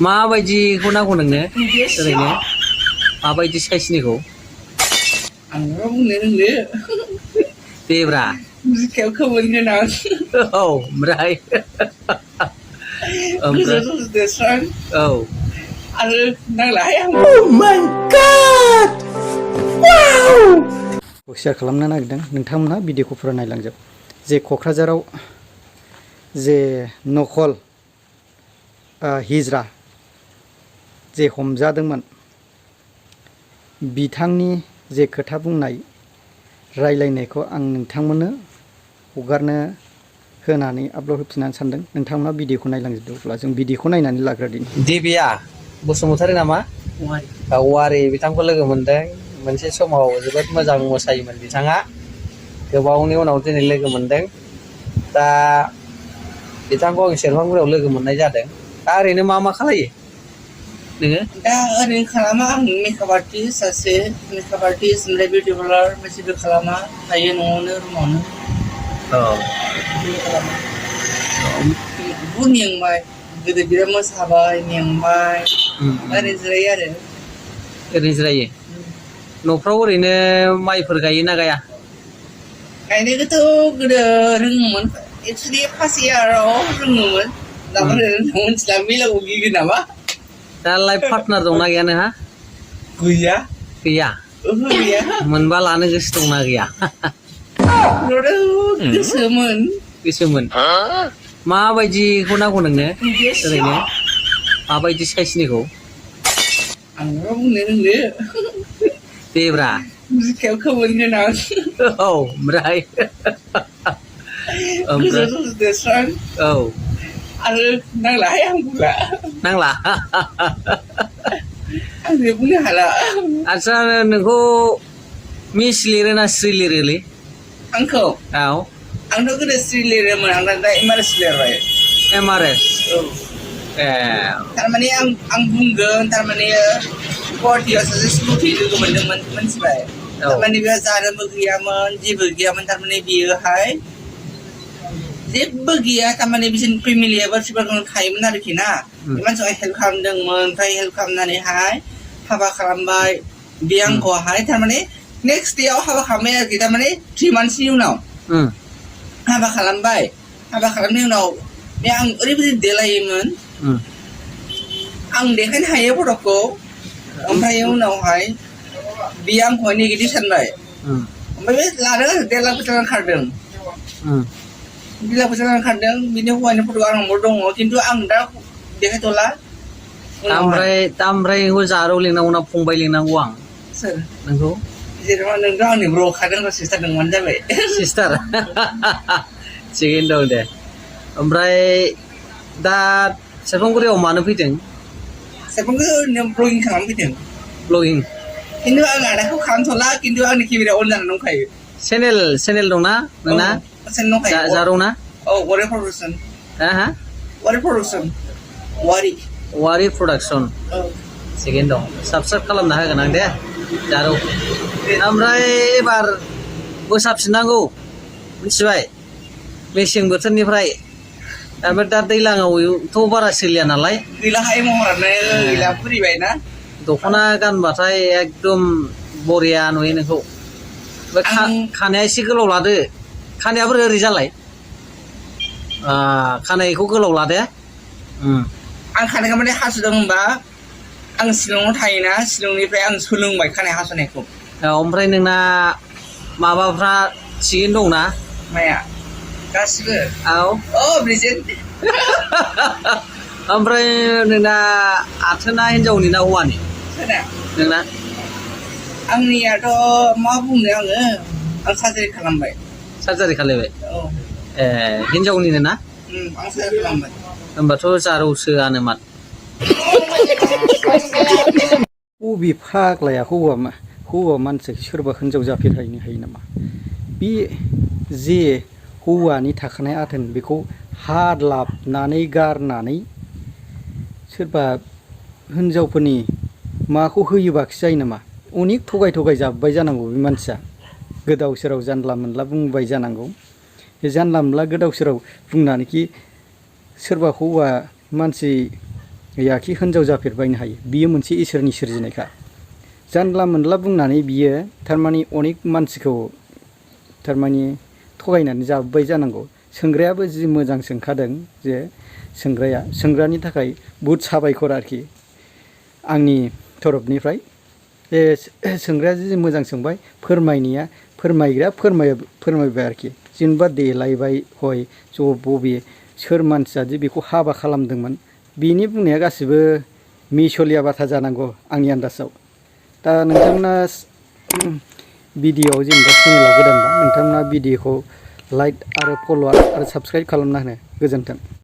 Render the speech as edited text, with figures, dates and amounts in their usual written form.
माबायदिखौ नांगौ नोंनो ओरैनो माबायदि साइसनिखौ आंबो बुंनो रोंले देब्रा बिखायाव खोमोन गोनां औ ओमफ्राय गोजौ ससे देरस्रां औ आरो नांलाहाय आं शेयार खालामनो नागिरदों नोंथांमोनहा भिडिअखौ फुरा नायलांजोब जे क'क्राझाराव जे नखल हिजरा जे हमजादोंमोन बिथांनि जे खोथा बुंनाय रायलायनायखौ आं नोंथांमोननो हगारनो होनानै आपल'ड होफिननो सानदों नोंथांमोना भिडिअखौ नायलांजोबदो अब्ला जों भिडिअखौ नायनानै लाग्रोदिनि देबिया बसुमतारी नामा औवारि बिथांखौ लोगो मोनदों मोनसे समाव जोबोद मोजां मोसायोमोन बिथाङा गोबावनि उनाव दिनै लोगो मोनदों दा बिथांखौ आं सेरफांगुरियाव लोगो मोननाय जादों दा ओरैनो मा खालायो नोङो दा ओरैनो खालामा आं मेकआप आर्टिस्ट सासे मेकआप आर्टिस्ट ओमफ्राय बिउटि पार्लार जेबो खालामा थायो न'आवनो रुमावनो औ बुहुद मेंबाय गोदो बिराद मोसाबाय मेंबाय ओरैनो जिरायो आरो ओरैनो जिरायो न'फ्राव ओरैनो माइफोर गायोना गाया गायनायखौथ' गोदो रोङोमोन एक्सुवेलि फार्स्ट इयाराव रोङोमोन दाबो मिथिला मिलाखौ गिगोन नामा दा लाइफ पार्टनार दंना गैया नोंहा गैया गैया ओहो गैया मोनबा लानो गोसो दंना गैया गोसोमोन गोसोमोन माबायदिखौ नांगौ नोंनो ओरैनो माबायदि साइसनिखौ आंबो बुंनो रोंले देब्रा बिखायाव खोमोन गोनां औ ओमफ्राय गोजौ ससे देरस्रां औ आरो नांलाहाय आं बुंला नांला आं बुंनो हाला आदसा नोंखौ मिस लिरोना स्रि लिरोलै आंखौ औ आंथ' गोदो स्रि लिरोमोन आं दा एमारेस लिरबाय एमआरएस औ ए थारमाने आं बुंगोन थारमाने गुवाहाटियाव सासे स्कुटि लोगो मोनदोंमोन मिथिबाय थारमाने बेयाव जानोबो गैयामोन जेबो गैयामोन थारमाने बियोहाय जेबो गैया थारमाने बिसोरनि फेमिलियाबो सोरबा थायोमोन आरोखि ना बे मानसिया हेल्प खालामदोंमोन ओमफ्राय हेल्प खालामनानैहाय हाबा खालामबाय बे आंखौहाय थारमाने नेक्स्ट डेआव हाबा खालामबाय आरोखि थारमाने 3 monthsनि उनाव हाबा खालामबाय हाबा खालामनायनि उनाव बे आं ओरैबायदि देलायोमोन आं देखायनो हायो फट'खौ ओमफ्राय उनावहाय बियो आंखौहाय नेगेटिभ सानबाय ओमफ्राय बे लादों आरो 1.5 लाख फैसा रां खारदों 1.5 लाख फैसा रां खारदों बिनि हौवानि फट' आंनावबो दङ खिन्थु आं दा देखायथ'ला ओमफ्राय नोंखौ जारौ लिंनांगौ ना फंबाय लिंनांगौ आं सोर नोंखौ जेनेबा नोंथ' आंनि ब्र' खादों सिस्टार नोंबानो जाबाय सिस्टार थिगैनो दं दे ओमफ्राय दा सेरफांगुरियाव मानो फैदों सेरफांगुरियाव ओरैनो ब्लगिं खालामफैदों ब्लगिं खिन्थु आं आदाखौ खालामथ'ला खिन्थु आंनि केमेरा अन जानानै दंखायो चेनेल दंना नोंना जारौ ना औ वारि प्रडाक्सन हा वारि प्रडाक्सन वारि प्रडाक्सन थिगैनो दं साबस्क्राइब खालामना होगोन आं दे जारौ ओमफ्राय एबार मोसाफिननांगौ मिथिबाय मेसें बोथोरनिफ्राय ओमफ्राय दा दैज्लाङावथ' बारा सोलिया नालाय गैलाहाय महरानो गैला फुरिबाय ना दख'ना गानबाथाय एकदम बरिया नुयो नोंखौ खानाया एसे गोलाव लादो खानाया बोरै ओरै जालाय खानायखौ गोलाव लादो आं खानायखौ माने हासुदों होनबा आं शिलंआव थायोना शिलंनिफ्राय आं सोलोंबाय खानाय हास'नायखौ ओमफ्राय नोंना माबाफ्रा थिगैनो दंना माया गासिबो औ ब्रिजेन ओमफ्राय नोंना आथोना हिनजावनि ना हौवानि नोंना आंनियाथ' मा बुंनो आङो आं सार्जारि खालामबाय खालायबाय औ ए हिनजावनिनो ना आं सार्जारि खालामबाय होनबाथ' जारौसोआनो माथ बबे फाग्लाया हौवा मानसि सोरबा हिनजाव जाफेरहैनो हायो नामा बे जे हौवानि थाखानाय आथोन बेखौ हादलाबनानै गारनानै सोरबा हिनजावफोरनि माखौ होयोबाखि जायो नामा अनेक थगाय जाबबाय जानांगौ बे मानसिया गोदाव सोराव जानला मोनला बुंबाय जानांगौ बे जानला मोनला गोदाव सोराव बुंनानैखि सोरबा हौवा मानसि याखि हिनजाव जाफेरबायनो हायो बियो मोनसे इसोरनि सोरजिनायखा जानला मोनला बुंनानै बियो थारमाने अनेक मानसिखौ थारमाने थगायनानै जाबोबाय जानांगौ सोंग्रायाबो जि मोजां सोंखादों जे सोंग्रानि थाखाय बुहुद साबायखर आरोखि आंनि तरफनिफ्राय जे सोंग्राया जि मोजां सोंबाय फोरमायग्राया फोरमायबाय आरोखि जेनेबा देलायबाय हय ज' बबे सोर मानसिया जे बेखौ हाबा खालामदोंमोन बिनि बुंनाया गासिबो मिसलिया बाथ्रा जानांगौ आंनि आन्दाजाव दा नोंथांमोना भिडिअ'आव जेनेबा चेनेलाव गोदानबा नोंथांमोना भिडिअ'खौ लाइक आरो फल' आरो साबस्क्राइब खालामना होनो गोजोन्थों।